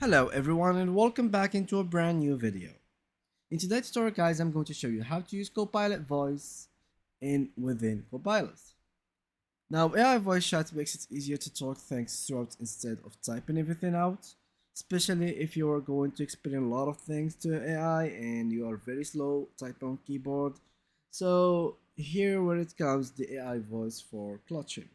Hello everyone and welcome back into a brand new video. In today's tutorial guys, I'm going to show you how to use Copilot voice within Copilot. Now AI voice chat makes it easier to talk things throughout instead of typing everything out, especially if you are going to explain a lot of things to AI and you are very slow typing on keyboard. So here where it comes the AI voice for clutching.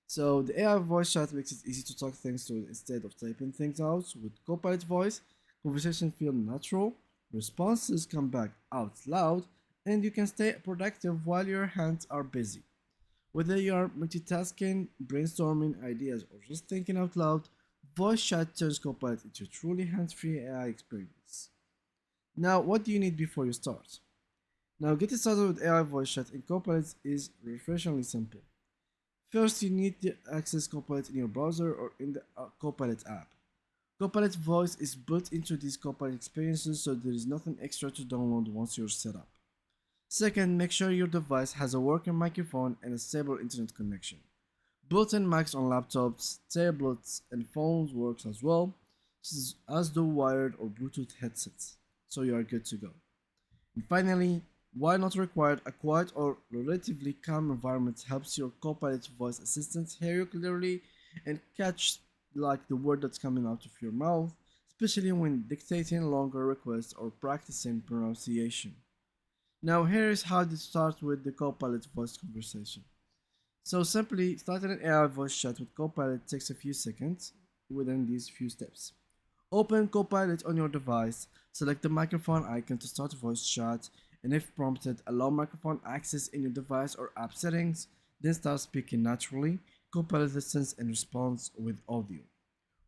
So the AI voice chat makes it easy to talk things through instead of typing things out. With Copilot voice, conversations feel natural, responses come back out loud, and you can stay productive while your hands are busy. Whether you are multitasking, brainstorming ideas, or just thinking out loud, voice chat turns Copilot into a truly hands-free AI experience. Now, what do you need before you start? Now, getting started with AI voice chat in Copilot is refreshingly simple. First, you need to access Copilot in your browser or in the Copilot app. Copilot voice is built into these Copilot experiences, so there is nothing extra to download once you're set up. Second, make sure your device has a working microphone and a stable internet connection. Built-in mics on laptops, tablets, and phones works as well, as do wired or Bluetooth headsets, so you are good to go. And finally, while not required, a quiet or relatively calm environment helps your Copilot voice assistant hear you clearly and catch like the word that's coming out of your mouth, especially when dictating longer requests or practicing pronunciation. Now here is how to start with the Copilot voice conversation. So simply starting an AI voice chat with Copilot takes a few seconds within these few steps. Open Copilot on your device, select the microphone icon to start a voice chat, and if prompted, allow microphone access in your device or app settings, then start speaking naturally. Copilot listens and responds with audio.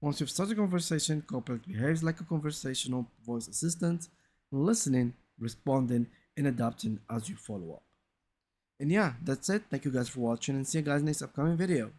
Once you've started a conversation, Copilot behaves like a conversational voice assistant, listening, responding, and adapting as you follow up. And yeah, that's it. Thank you guys for watching and see you guys next upcoming video.